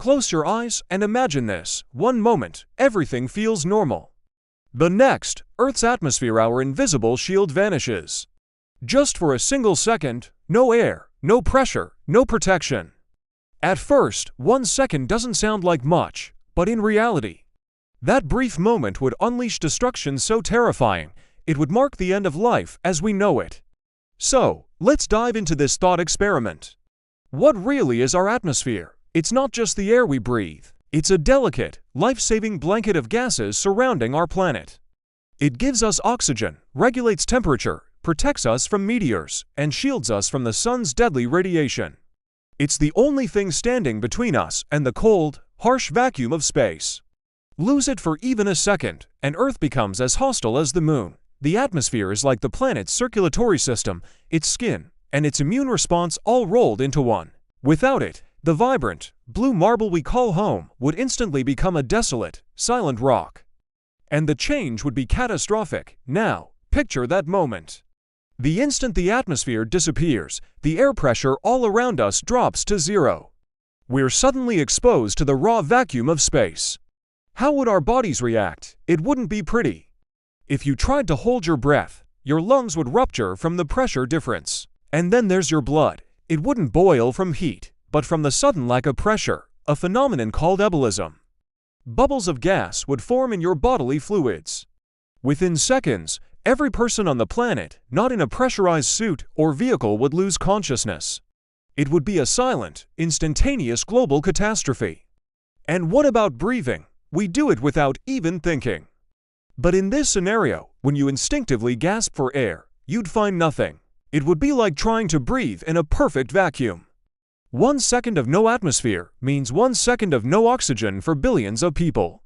Close your eyes and imagine this. One moment, everything feels normal. The next, Earth's atmosphere, our invisible shield, vanishes. Just for a single second, no air, no pressure, no protection. At first, 1 second doesn't sound like much, but in reality, that brief moment would unleash destruction so terrifying, it would mark the end of life as we know it. So, let's dive into this thought experiment. What really is our atmosphere? It's not just the air we breathe. It's a delicate, life-saving blanket of gases surrounding our planet. It gives us oxygen, regulates temperature, protects us from meteors, and shields us from the sun's deadly radiation. It's the only thing standing between us and the cold, harsh vacuum of space. Lose it for even a second, and Earth becomes as hostile as the moon. The atmosphere is like the planet's circulatory system, its skin, and its immune response all rolled into one. Without it, the vibrant, blue marble we call home would instantly become a desolate, silent rock. And the change would be catastrophic. Now, picture that moment. The instant the atmosphere disappears, the air pressure all around us drops to zero. We're suddenly exposed to the raw vacuum of space. How would our bodies react? It wouldn't be pretty. If you tried to hold your breath, your lungs would rupture from the pressure difference. And then there's your blood. It wouldn't boil from heat, but from the sudden lack of pressure, a phenomenon called ebullition. Bubbles of gas would form in your bodily fluids. Within seconds, every person on the planet, not in a pressurized suit or vehicle, would lose consciousness. It would be a silent, instantaneous global catastrophe. And what about breathing? We do it without even thinking. But in this scenario, when you instinctively gasp for air, you'd find nothing. It would be like trying to breathe in a perfect vacuum. 1 second of no atmosphere means 1 second of no oxygen for billions of people.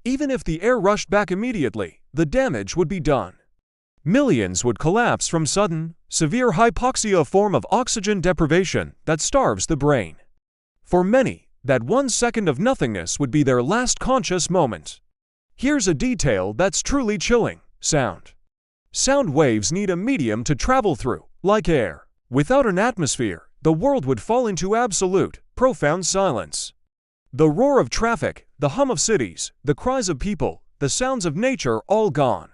Even if the air rushed back immediately, the damage would be done. Millions would collapse from sudden, severe hypoxia, a form of oxygen deprivation that starves the brain. For many, that 1 second of nothingness would be their last conscious moment. Here's a detail that's truly chilling: sound. Sound waves need a medium to travel through, like air. Without an atmosphere, the world would fall into absolute, profound silence. The roar of traffic, the hum of cities, the cries of people, the sounds of nature, all gone.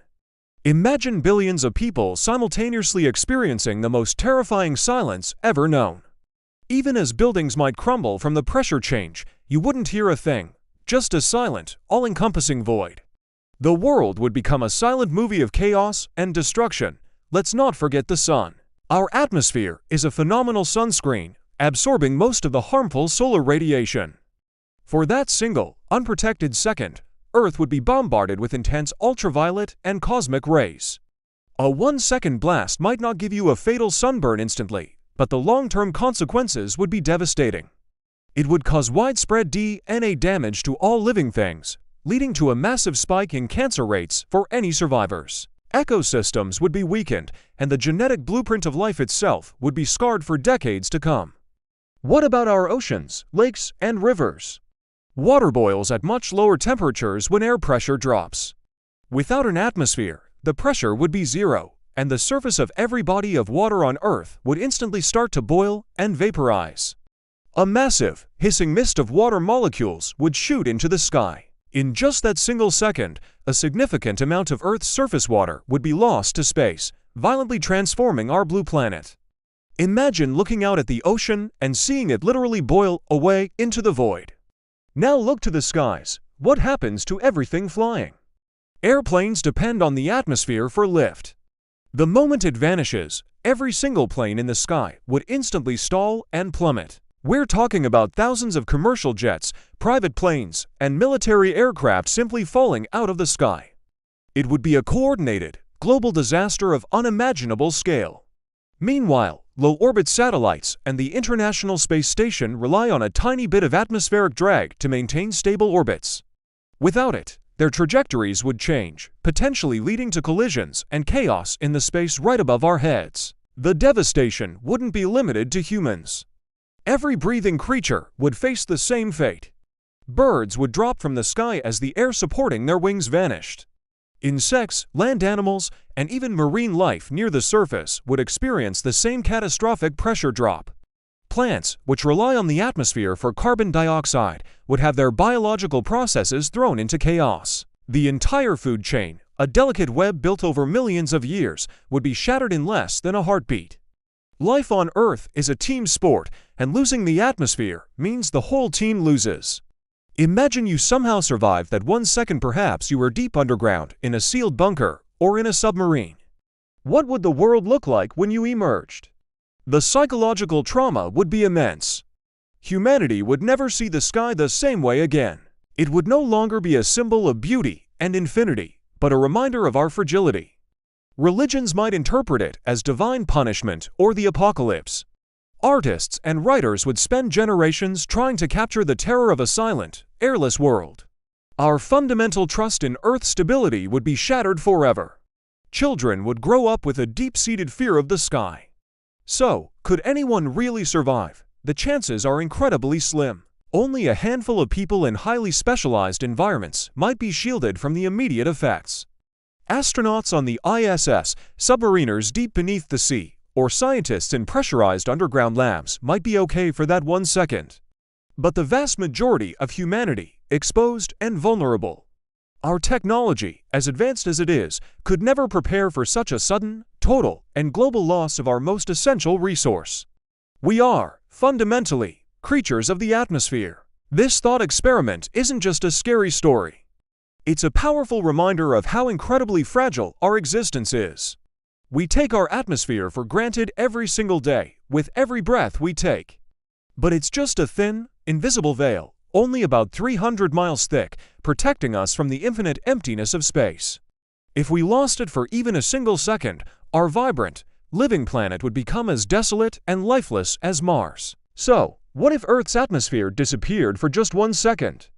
Imagine billions of people simultaneously experiencing the most terrifying silence ever known. Even as buildings might crumble from the pressure change, you wouldn't hear a thing, just a silent, all-encompassing void. The world would become a silent movie of chaos and destruction. Let's not forget the sun. Our atmosphere is a phenomenal sunscreen, absorbing most of the harmful solar radiation. For that single, unprotected second, Earth would be bombarded with intense ultraviolet and cosmic rays. A 1-second blast might not give you a fatal sunburn instantly, but the long-term consequences would be devastating. It would cause widespread DNA damage to all living things, leading to a massive spike in cancer rates for any survivors. Ecosystems would be weakened, and the genetic blueprint of life itself would be scarred for decades to come. What about our oceans, lakes, and rivers? Water boils at much lower temperatures when air pressure drops. Without an atmosphere, the pressure would be zero, and the surface of every body of water on Earth would instantly start to boil and vaporize. A massive, hissing mist of water molecules would shoot into the sky. In just that single second, a significant amount of Earth's surface water would be lost to space, violently transforming our blue planet. Imagine looking out at the ocean and seeing it literally boil away into the void. Now look to the skies. What happens to everything flying? Airplanes depend on the atmosphere for lift. The moment it vanishes, every single plane in the sky would instantly stall and plummet. We're talking about thousands of commercial jets, private planes, and military aircraft simply falling out of the sky. It would be a coordinated, global disaster of unimaginable scale. Meanwhile, low-orbit satellites and the International Space Station rely on a tiny bit of atmospheric drag to maintain stable orbits. Without it, their trajectories would change, potentially leading to collisions and chaos in the space right above our heads. The devastation wouldn't be limited to humans. Every breathing creature would face the same fate. Birds would drop from the sky as the air supporting their wings vanished. Insects, land animals, and even marine life near the surface would experience the same catastrophic pressure drop. Plants, which rely on the atmosphere for carbon dioxide, would have their biological processes thrown into chaos. The entire food chain, a delicate web built over millions of years, would be shattered in less than a heartbeat. Life on Earth is a team sport, and losing the atmosphere means the whole team loses. Imagine you somehow survived that 1 second. Perhaps you were deep underground, in a sealed bunker, or in a submarine. What would the world look like when you emerged? The psychological trauma would be immense. Humanity would never see the sky the same way again. It would no longer be a symbol of beauty and infinity, but a reminder of our fragility. Religions might interpret it as divine punishment or the apocalypse. Artists and writers would spend generations trying to capture the terror of a silent, airless world. Our fundamental trust in Earth's stability would be shattered forever. Children would grow up with a deep-seated fear of the sky. So, could anyone really survive? The chances are incredibly slim. Only a handful of people in highly specialized environments might be shielded from the immediate effects. Astronauts on the ISS, submariners deep beneath the sea, or scientists in pressurized underground labs might be okay for that 1 second. But the vast majority of humanity, exposed and vulnerable. Our technology, as advanced as it is, could never prepare for such a sudden, total, and global loss of our most essential resource. We are, fundamentally, creatures of the atmosphere. This thought experiment isn't just a scary story. It's a powerful reminder of how incredibly fragile our existence is. We take our atmosphere for granted every single day, with every breath we take. But it's just a thin, invisible veil, only about 300 miles thick, protecting us from the infinite emptiness of space. If we lost it for even a single second, our vibrant, living planet would become as desolate and lifeless as Mars. So, what if Earth's atmosphere disappeared for just 1 second?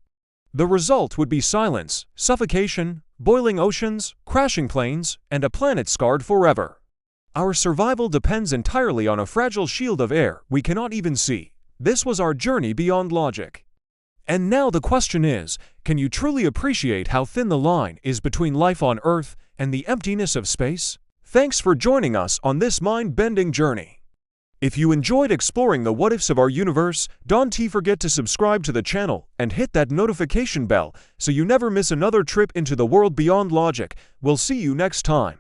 The result would be silence, suffocation, boiling oceans, crashing planes, and a planet scarred forever. Our survival depends entirely on a fragile shield of air we cannot even see. This was our journey beyond logic. And now the question is, can you truly appreciate how thin the line is between life on Earth and the emptiness of space? Thanks for joining us on this mind-bending journey. If you enjoyed exploring the what-ifs of our universe, don't forget to subscribe to the channel and hit that notification bell so you never miss another trip into the world beyond logic. We'll see you next time.